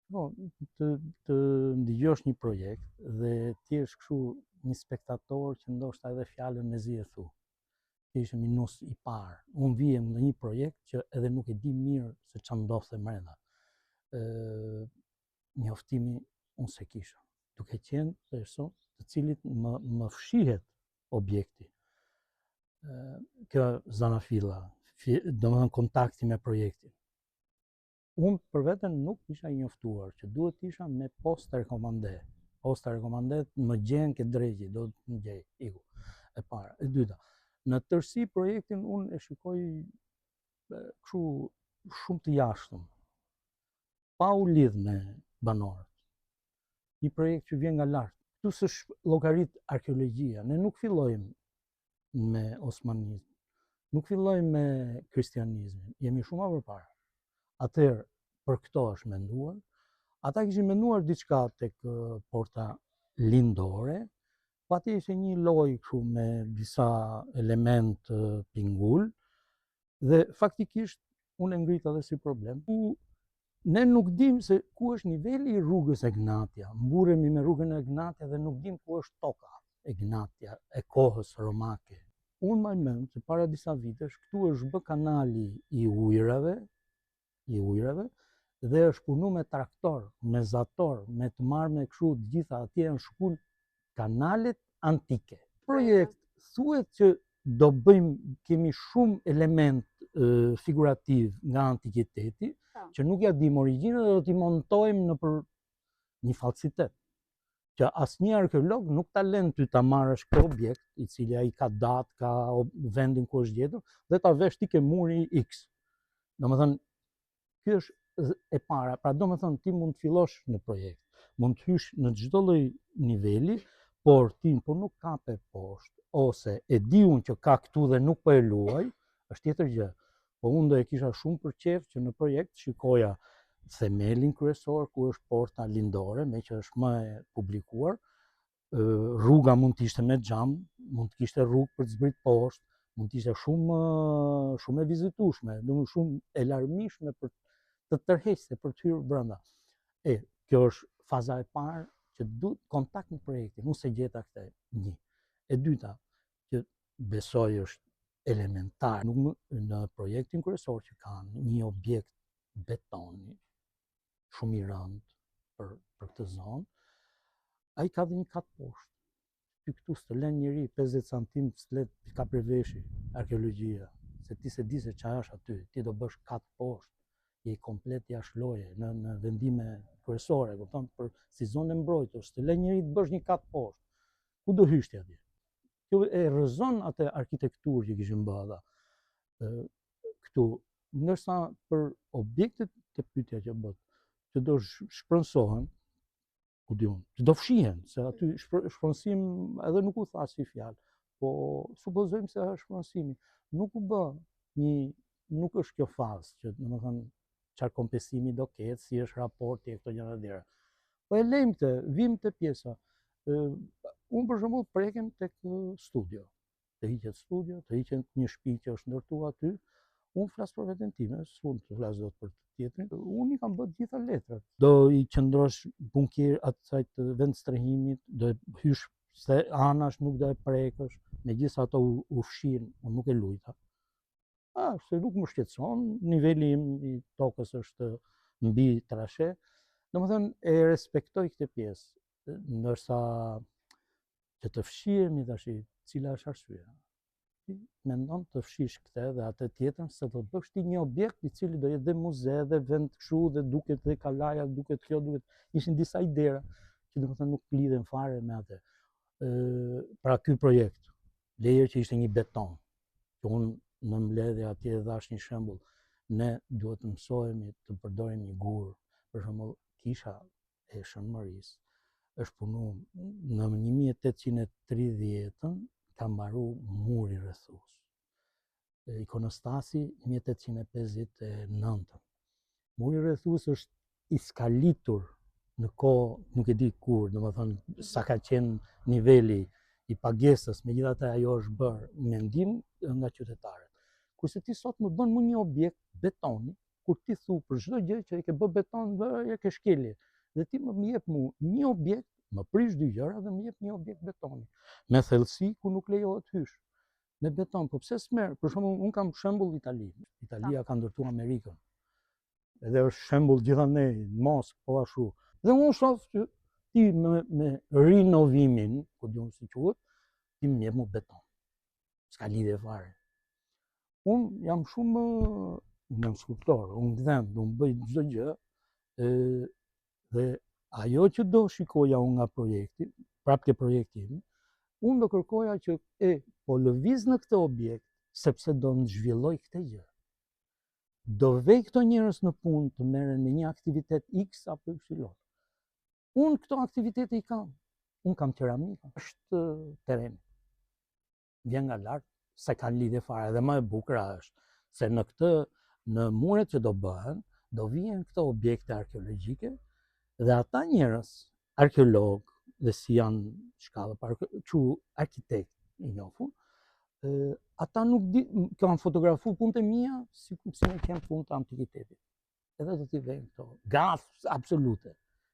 Po, të ndigjosh një projekt dhe ti je kështu një spektator që ndoshta edhe fjalën mezi e thu. Ti ishe minus i parë. Unë vijem në një projekt që edhe nuk e di mirë se ç'a ndodhte brenda. Njoftimi unë se kisha. Duke qenë person të cilit më fshihet objekti. Kjo zanafilla, domethënë kontakti me projektin. Unë për veten nuk isha i njoftuar që duhet isha me posta rekomande. Posta rekomande më gjen ke drejti, do të më gjej, iku. E para. E dyta, në tërësi projektin unë e shikoj kështu shumë të jashtëm, pa u lidh me banorët. Një projekt që vjen nga lart. Këtu s'është llogarit arkeologjia. Ne nuk fillojmë me osmanizmin, nuk fillojmë me kristianizmin, jemi shumë më përpara. Atëherë, për këto është menduar. Ata kishin menduar diçka tek porta lindore, po aty ishte një lojë kështu me disa element pingul dhe faktikisht unë e ngrita edhe si problem. Ne nuk dim se ku është niveli i rrugës Egnatia. Mburremi me rrugën e Egnatia dhe nuk dim ku është toka Egnatia e kohës romake. Unë më mend se para disa vitesh këtu është bë kanali i ujrave dhe është punu me traktor, me zator, me të marrë me kështu të gjitha atje në shkull kanalet antike. Projekt thuhet që do bëjmë, kemi shumë element figurativ nga antikiteti, që nuk ja dim origjinën dhe do t'i montojmë në për një falsitet. Që asnjë arkeolog nuk ta lën ty ta marrësh këtë objekt, i cili ai ka datë, ka vendin ku është gjetur, dhe ta vesh ti ke muri X. Domethënë, ky është e para. Pra domethënë ti mund të fillosh në projekt, mund të hysh në çdo lloj niveli, por ti po nuk kape poshtë, ose e di unë që ka këtu dhe nuk po e luaj, është tjetër gjë. Po unë do e kisha shumë për qejf që në projekt shikoja themelin kryesor, ku është porta lindore, me që është më e publikuar. Rruga mund të ishte me xham, mund të kishte rrugë për të zbrit poshtë, mund të ishte shumë e vizitueshme, domethënë shumë e larmishme për të tërheqëse, për të hyrë brenda. Kjo është faza e parë që duhet kontakt në projektin, unë se gjeta këtë një. E dyta, që besoj është elementar, në projektin kryesor që kanë një objekt betoni, shumë i rëndë për këtë zonë, ai ka dhe një kat poshtë. Ty këtu s'të lën njëri 50 cm s'let ka përveshi arkeologjia, se ti se di se çfarë është aty, ti do bësh kat poshtë, je komplet jashtë loje, në vendime kryesore, kupton, për si zonë mbrojtur, s'të lën njëri të bësh një kat poshtë. Ku do hysh ti atje? Kjo e rrezon atë arkitekturë që kishin bërë ata. Këtu, ndërsa për objektet të pyetja që bëhet, që do shpronsohen, ku di unë, që do fshihen, se aty shpronësim edhe nuk u tha si fjalë, po supozojmë se është shpronësimi. Nuk u bë nuk është kjo fazë, që domethënë çfarë kompensimi do ketë, si është raporti e këto gjëra të tjera. Po e lejmë këtë, vim te pjesa. Unë për shembull prekem tek studio. Të hiqet studio, të hiqet një shtëpi që është ndërtuar aty. Unë flas për veten time, s'mund të flas dot për të tjetrin. Unë i kam bërë të gjitha letrat. Do i qëndrosh bunkier asaj të vend strehimit, do e hysh se anash nuk do e prekësh, megjithëse ato u fshin, unë nuk e lujta. Se nuk më shqetëson, niveli im i tokës është mbi trashe. Domethënë e respektoj këtë pjesë, ndërsa që të fshihemi tash, cila është arsyeja? Ti mendon të fshish këtë dhe atë tjetrën, se do të bësh ti një objekt i cili do jetë dhe muze dhe vend kështu dhe duket dhe kalaja, duket kjo, duket. Ishin disa idera që domethënë nuk lidhen fare me atë. Pra ky projekt, lejer që ishte një beton, që unë në mbledhje atje dhash një shembull, ne duhet të mësohemi të përdorim një gur. Për shembull, kisha e Shënmërisë është punu në 1830-ën, ka mbaru muri rrethues. Ikonostasi 1859. Muri rrethues është i skalitur në kohë, nuk e di kur, domethënë sa ka qenë niveli i pagesës, megjithatë ajo është bërë mendim nga qytetarët. Kurse ti sot më bën një objekt betoni, kur ti thu për çdo gjë që e ke bë beton, e ke shkelje. Dhe ti më jep mu një objekt, më prish dy gjëra dhe më jep një objekt betoni. Me thellësi ku nuk lejohet hysh. Me beton, po pse s'merr? Për shembull, un kam shembull Itali. Italia ka ndërtuar Amerikën. Edhe është shembull gjithandej, mos po ashtu. Dhe unë shoh që ti me rinovimin, ku diun si quhet, ti më jep mu beton. S'ka lidhje fare. Unë jam shumë, unë jam skulptor, unë gdhem, unë bëj çdo gjë, dhe ajo që do shikoja unë nga projekti, prap ke projekti im, unë do kërkoja që po lëviz në këtë objekt, sepse do në zhvilloj këtë gjë. Do vej këto njerëz në punë të merren me një aktivitet X apo Y. Unë këto aktivitete i kam. Unë kam keramika, është terren. Vjen nga lart, se kanë lidhje fare dhe më e bukur është se në muret që do bëhen, do vijen këto objekte arkeologjike dhe ata njerëz, arkeolog dhe si janë shkallë arkitekt i njohur, ata nuk kanë fotografu punët e mia si ne kem punë të antikitetit. Edhe do t'i vejnë këto, gaf absolute.